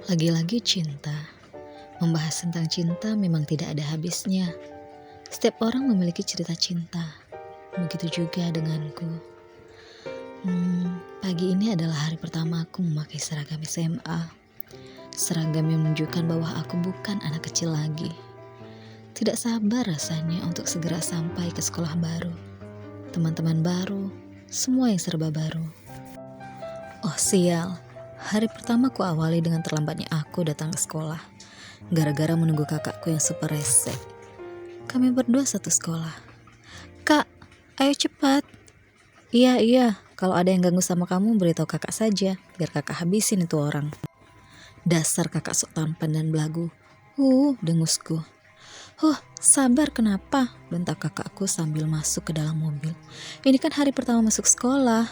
Lagi-lagi cinta. Membahas tentang cinta memang tidak ada habisnya. Setiap orang memiliki cerita cinta. Begitu juga denganku. Pagi ini adalah hari pertama aku memakai seragam SMA. Seragam yang menunjukkan bahwa aku bukan anak kecil lagi. Tidak sabar rasanya untuk segera sampai ke sekolah baru. Teman-teman baru, semua yang serba baru. Oh sial, hari pertama ku awali dengan terlambatnya aku datang ke sekolah. Gara-gara menunggu kakakku yang super rese. Kami berdua satu sekolah. Kak, ayo cepat. Iya, kalau ada yang ganggu sama kamu beritahu kakak saja, biar kakak habisin itu orang. Dasar kakak sok tampan dan belagu. Dengusku. Sabar kenapa? Bentak kakakku sambil masuk ke dalam mobil. Ini kan hari pertama masuk sekolah.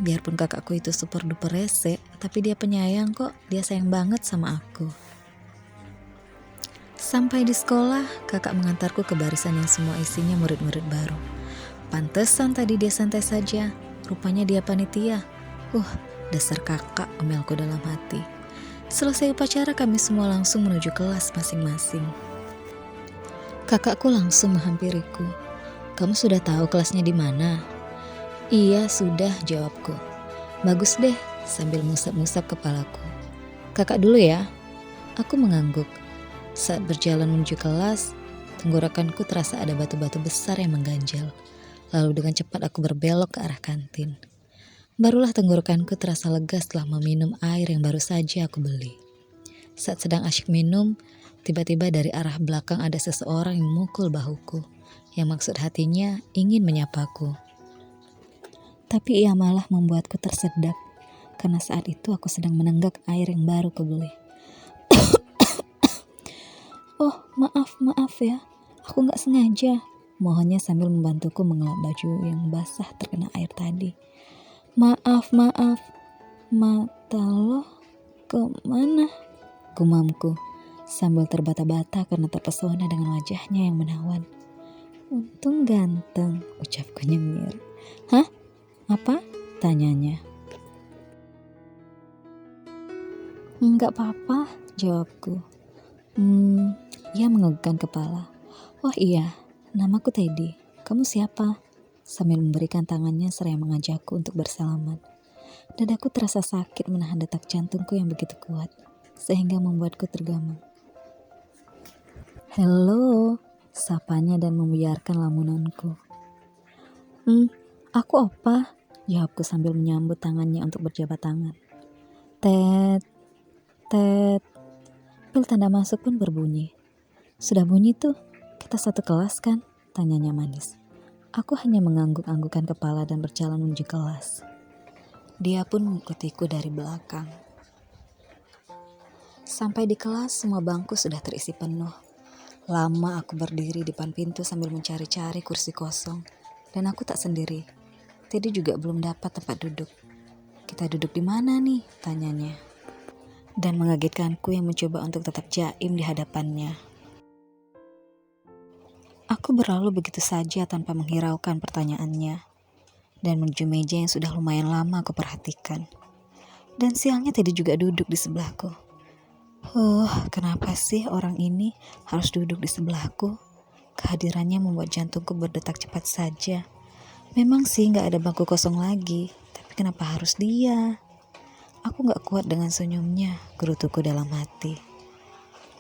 Biarpun kakakku itu super duper rese, tapi dia penyayang kok. Dia sayang banget sama aku. Sampai di sekolah, kakak mengantarku ke barisan yang semua isinya murid-murid baru. Pantesan tadi dia santai saja. Rupanya dia panitia. Dasar kakak, omelku dalam hati. Selesai upacara, kami semua langsung menuju kelas masing-masing. Kakakku langsung menghampiriku. Kamu sudah tahu kelasnya di mana? Iya, sudah, jawabku. Bagus deh, sambil ngusap-ngusap kepalaku. Kakak dulu ya. Aku mengangguk. Saat berjalan menuju kelas, tenggorokanku terasa ada batu-batu besar yang mengganjal. Lalu dengan cepat aku berbelok ke arah kantin. Barulah tenggorokanku terasa lega setelah meminum air yang baru saja aku beli. Saat sedang asyik minum, tiba-tiba dari arah belakang ada seseorang yang memukul bahuku, yang maksud hatinya ingin menyapaku. Tapi ia malah membuatku tersedak, karena saat itu aku sedang menenggak air yang baru kubeli. Maaf ya, aku gak sengaja, mohonnya sambil membantuku mengelap baju yang basah terkena air tadi. Maaf, mata lo kemana? Gumamku, sambil terbata-bata karena terpesona dengan wajahnya yang menawan. Untung ganteng, ucapku nyengir. Hah? Apa? Tanyanya. Enggak apa-apa, jawabku. Ia menganggukkan kepala. Oh iya, namaku Teddy. Kamu siapa? Sambil memberikan tangannya seraya mengajakku untuk bersalaman. Dadaku terasa sakit menahan detak jantungku yang begitu kuat, sehingga membuatku tergamang. Halo, sapanya dan membiarkan lamunanku. Aku Opa, jawabku sambil menyambut tangannya untuk berjabat tangan. Tet. Bel tanda masuk pun berbunyi. Sudah bunyi tuh, kita satu kelas kan? Tanyanya manis. Aku hanya mengangguk-anggukan kepala dan berjalan menuju kelas. Dia pun mengikutiku dari belakang. Sampai di kelas, semua bangku sudah terisi penuh. Lama aku berdiri di depan pintu sambil mencari-cari kursi kosong. Dan aku tak sendiri. Teddy juga belum dapat tempat duduk. Kita duduk di mana nih? Tanyanya. Dan mengagetkanku yang mencoba untuk tetap jaim di hadapannya. Aku berlalu begitu saja tanpa menghiraukan pertanyaannya. Dan menuju meja yang sudah lumayan lama aku perhatikan. Dan siangnya Teddy juga duduk di sebelahku. Kenapa sih orang ini harus duduk di sebelahku? Kehadirannya membuat jantungku berdetak cepat saja. Memang sih gak ada bangku kosong lagi, tapi kenapa harus dia? Aku gak kuat dengan senyumnya, gerutuku dalam hati.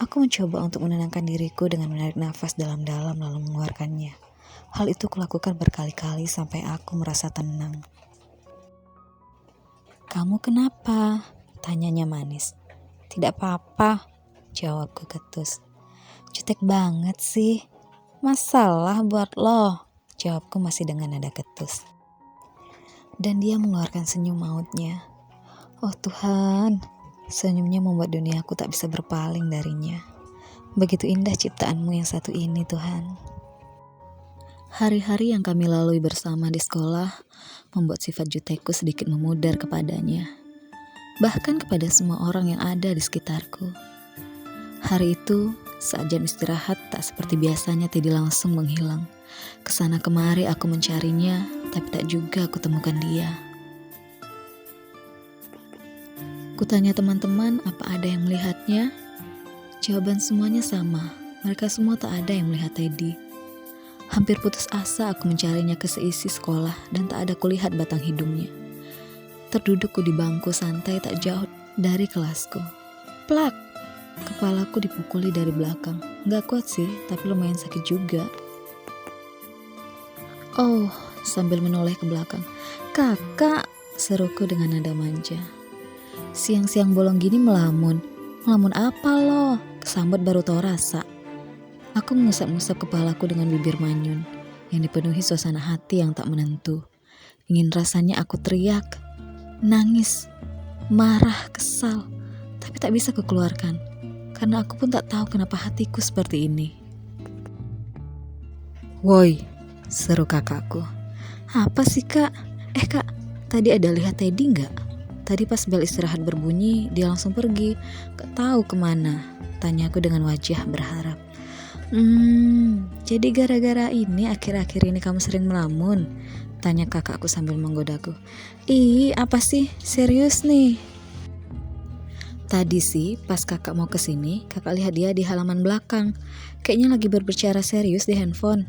Aku mencoba untuk menenangkan diriku dengan menarik nafas dalam-dalam lalu mengeluarkannya. Hal itu kulakukan berkali-kali sampai aku merasa tenang. Kamu kenapa? Tanyanya manis. Tidak apa-apa, jawabku ketus. Jutek banget sih. Masalah buat lo, jawabku masih dengan nada ketus. Dan dia mengeluarkan senyum mautnya. Oh Tuhan, senyumnya membuat duniaku tak bisa berpaling darinya. Begitu indah ciptaanmu yang satu ini, Tuhan. Hari-hari yang kami lalui bersama di sekolah membuat sifat jutekku sedikit memudar kepadanya. Bahkan kepada semua orang yang ada di sekitarku. Hari itu, saat jam istirahat tak seperti biasanya Teddy langsung menghilang. Kesana kemari aku mencarinya, tapi tak juga aku temukan dia. Kutanya teman-teman apa ada yang melihatnya. Jawaban semuanya sama. Mereka semua tak ada yang melihat Teddy. Hampir putus asa aku mencarinya ke seisi sekolah dan tak ada kulihat batang hidungnya. Terdudukku di bangku santai tak jauh dari kelasku. Plak! Kepalaku dipukuli dari belakang. Gak kuat sih, tapi lumayan sakit juga. Oh, sambil menoleh ke belakang. Kakak, seruku dengan nada manja. Siang-siang bolong gini melamun. Melamun apa lo? Kesambet baru tau rasa. Aku mengusap-ngusap kepalaku dengan bibir manyun yang dipenuhi suasana hati yang tak menentu. Ingin rasanya aku teriak, nangis, marah, kesal, tapi tak bisa kukeluarkan karena aku pun tak tahu kenapa hatiku seperti ini. Woi, seru kakakku. Apa sih kak? Kak, tadi ada lihat Teddy nggak? Tadi pas bel istirahat berbunyi, dia langsung pergi. Gak tahu kemana. Tanyaku dengan wajah berharap. Jadi gara-gara ini akhir-akhir ini kamu sering melamun? Tanya kakakku sambil menggodaku. Ih, apa sih? Serius nih? Tadi sih pas kakak mau kesini, kakak lihat dia di halaman belakang. Kayaknya lagi berbicara serius di handphone.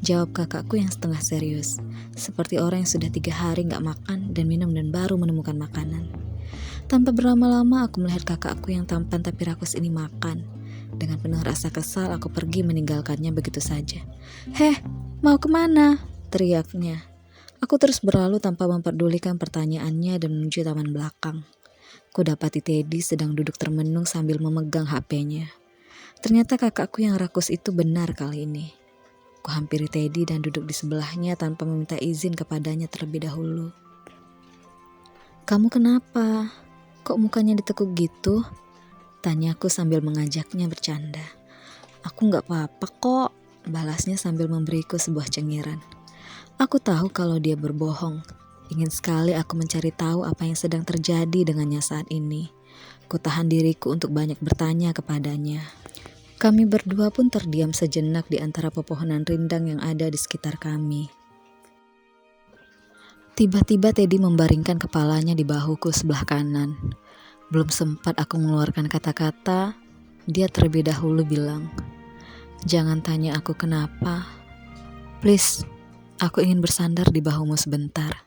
Jawab kakakku yang setengah serius. Seperti orang yang sudah 3 hari gak makan dan minum dan baru menemukan makanan. Tanpa berlama-lama aku melihat kakakku yang tampan tapi rakus ini makan. Dengan penuh rasa kesal aku pergi meninggalkannya begitu saja. Heh, mau kemana? Teriaknya. Aku terus berlalu tanpa memperdulikan pertanyaannya dan menuju taman belakang. Kudapati Teddy sedang duduk termenung sambil memegang HP-nya. Ternyata kakakku yang rakus itu benar kali ini. Kuhampiri Teddy dan duduk di sebelahnya tanpa meminta izin kepadanya terlebih dahulu. Kamu kenapa? Kok mukanya ditekuk gitu? Tanyaku sambil mengajaknya bercanda. Aku gak apa-apa kok, balasnya sambil memberiku sebuah cengiran. Aku tahu kalau dia berbohong. Ingin sekali aku mencari tahu apa yang sedang terjadi dengannya saat ini. Kutahan diriku untuk banyak bertanya kepadanya. Kami berdua pun terdiam sejenak di antara pepohonan rindang yang ada di sekitar kami. Tiba-tiba Teddy membaringkan kepalanya di bahuku sebelah kanan. Belum sempat aku mengeluarkan kata-kata, dia terlebih dahulu bilang, "Jangan tanya aku kenapa. Please, aku ingin bersandar di bahumu sebentar."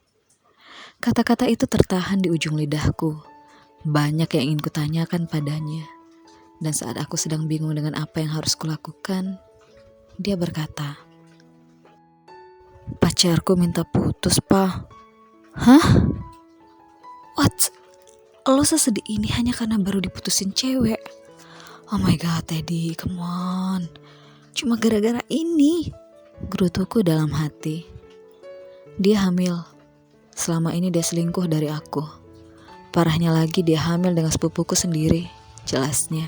Kata-kata itu tertahan di ujung lidahku. Banyak yang ingin kutanyakan padanya. Dan saat aku sedang bingung dengan apa yang harus kulakukan, dia berkata, "Pacarku minta putus, Pa." Hah? What? Lo sesedih ini hanya karena baru diputusin cewek? Oh my god, Teddy, come on. Cuma gara-gara ini, gerutuku dalam hati. Dia hamil. Selama ini dia selingkuh dari aku. Parahnya lagi dia hamil dengan sepupuku sendiri, jelasnya.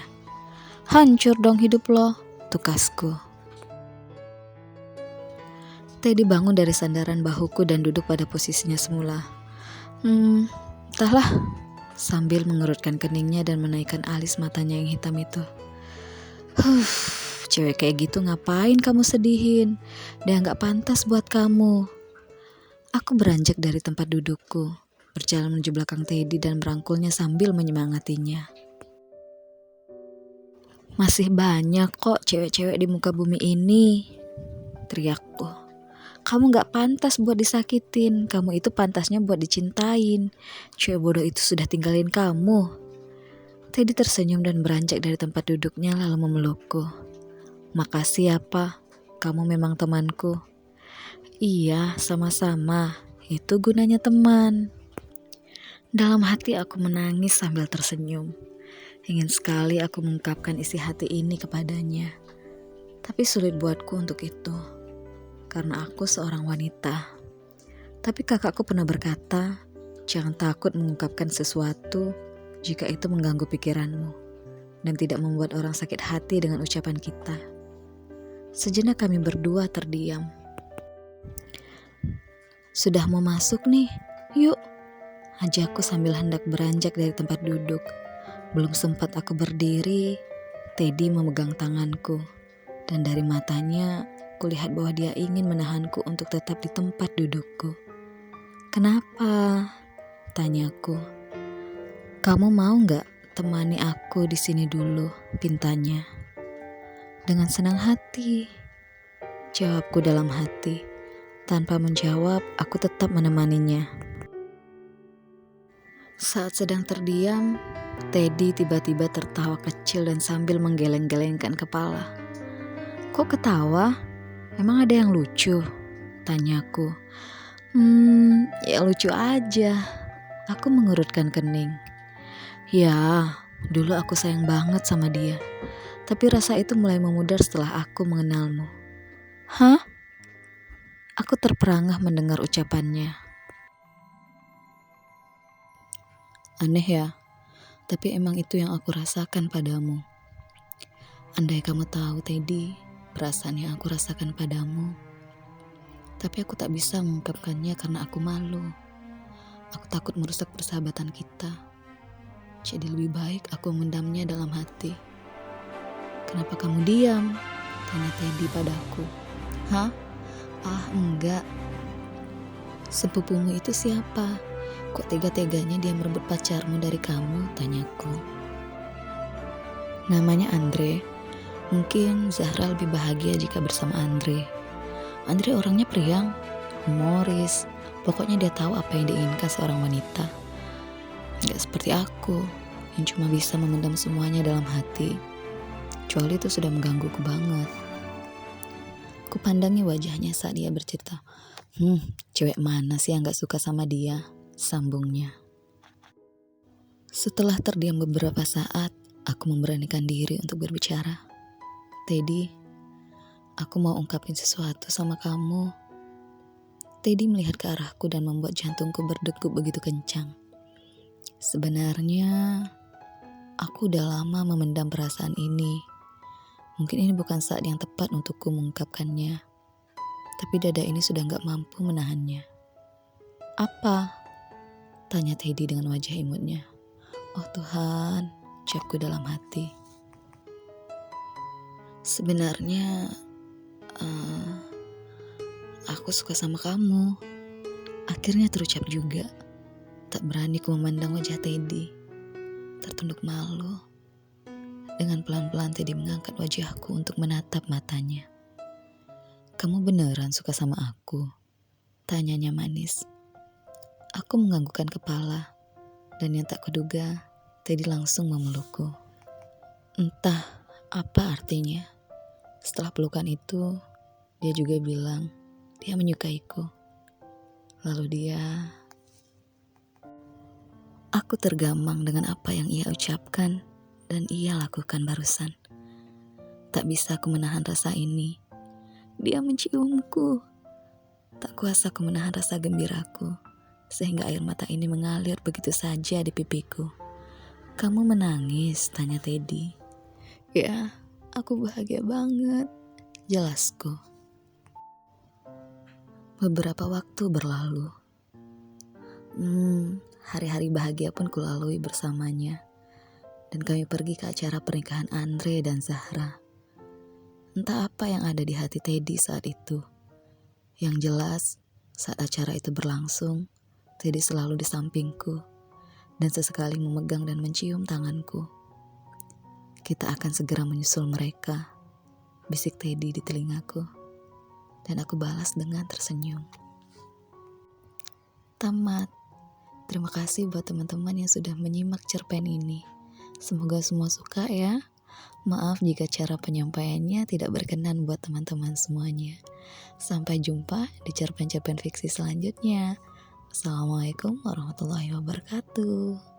Hancur dong hidup lo, tukasku. Teddy bangun dari sandaran bahuku dan duduk pada posisinya semula. Entahlah, sambil mengerutkan keningnya dan menaikkan alis matanya yang hitam itu. Cewek kayak gitu ngapain kamu sedihin? Dia gak pantas buat kamu. Aku beranjak dari tempat dudukku, berjalan menuju belakang Teddy dan merangkulnya sambil menyemangatinya. Masih banyak kok cewek-cewek di muka bumi ini, teriakku. Kamu gak pantas buat disakitin, kamu itu pantasnya buat dicintain. Cewek bodoh itu sudah tinggalin kamu. Teddy tersenyum dan beranjak dari tempat duduknya lalu memelukku. Makasih ya, Pa, kamu memang temanku. Iya, sama-sama, itu gunanya teman. Dalam hati aku menangis sambil tersenyum. Ingin sekali aku mengungkapkan isi hati ini kepadanya. Tapi sulit buatku untuk itu. Karena aku seorang wanita. Tapi kakakku pernah berkata, jangan takut mengungkapkan sesuatu jika itu mengganggu pikiranmu dan tidak membuat orang sakit hati dengan ucapan kita. Sejenak kami berdua terdiam. Sudah mau masuk nih, yuk, ajakku sambil hendak beranjak dari tempat duduk. Belum sempat aku berdiri, Teddy memegang tanganku dan dari matanya kulihat bahwa dia ingin menahanku untuk tetap di tempat dudukku. Kenapa? Tanyaku. Kamu mau nggak temani aku di sini dulu, pintanya. Dengan senang hati, jawabku dalam hati. Tanpa menjawab, aku tetap menemaninya. Saat sedang terdiam, Teddy tiba-tiba tertawa kecil dan sambil menggeleng-gelengkan kepala. Kok ketawa? Emang ada yang lucu? Tanyaku. Ya lucu aja. Aku mengurutkan kening. Ya, dulu aku sayang banget sama dia. Tapi rasa itu mulai memudar setelah aku mengenalmu. Hah? Aku terperangah mendengar ucapannya. Aneh ya, tapi emang itu yang aku rasakan padamu. Andai kamu tahu, Teddy, perasaan yang aku rasakan padamu. Tapi aku tak bisa mengungkapkannya karena aku malu. Aku takut merusak persahabatan kita. Jadi lebih baik aku mendamnya dalam hati. Kenapa kamu diam? Tanya Teddy padaku. Hah? Enggak. Sepupumu itu siapa? Kok tega-teganya dia merebut pacarmu dari kamu? Tanyaku. Namanya Andre. Mungkin Zahra lebih bahagia jika bersama Andre. Andre orangnya periang, humoris. Pokoknya dia tahu apa yang diinginkan seorang wanita. Gak seperti aku, yang cuma bisa memendam semuanya dalam hati. Kecuali itu sudah menggangguku banget. Kupandangi wajahnya saat dia bercerita. Cewek mana sih yang gak suka sama dia? Sambungnya. Setelah terdiam beberapa saat, aku memberanikan diri untuk berbicara. Teddy, aku mau ungkapin sesuatu sama kamu. Teddy melihat ke arahku dan membuat jantungku berdegup begitu kencang. Sebenarnya, aku udah lama memendam perasaan ini. Mungkin ini bukan saat yang tepat untukku mengungkapkannya. Tapi dada ini sudah gak mampu menahannya. Apa? Tanya Teddy dengan wajah imutnya. Oh Tuhan, ucapku dalam hati. Sebenarnya, aku suka sama kamu. Akhirnya terucap juga. Tak berani ku memandang wajah Teddy. Tertunduk malu. Dengan pelan-pelan Teddy mengangkat wajahku untuk menatap matanya. Kamu beneran suka sama aku? Tanyanya manis. Aku menganggukkan kepala. Dan yang tak kuduga, Teddy langsung memelukku. Entah apa artinya. Setelah pelukan itu, dia juga bilang dia menyukaiku. Lalu dia... Aku tergamang dengan apa yang ia ucapkan dan ia lakukan barusan. Tak bisa aku menahan rasa ini. Dia menciumku. Tak kuasa aku menahan rasa gembiraku, sehingga air mata ini mengalir begitu saja di pipiku. Kamu menangis? Tanya Teddy. Ya, aku bahagia banget, jelasku. Beberapa waktu berlalu. Hari-hari bahagia pun kulalui bersamanya. Dan kami pergi ke acara pernikahan Andre dan Zahra. Entah apa yang ada di hati Teddy saat itu. Yang jelas, saat acara itu berlangsung, Teddy selalu di sampingku. Dan sesekali memegang dan mencium tanganku. Kita akan segera menyusul mereka, bisik Teddy di telingaku. Dan aku balas dengan tersenyum. Tamat. Terima kasih buat teman-teman yang sudah menyimak cerpen ini. Semoga semua suka ya. Maaf jika cara penyampaiannya tidak berkenan buat teman-teman semuanya. Sampai jumpa di cerpen-cerpen fiksi selanjutnya. Assalamualaikum warahmatullahi wabarakatuh.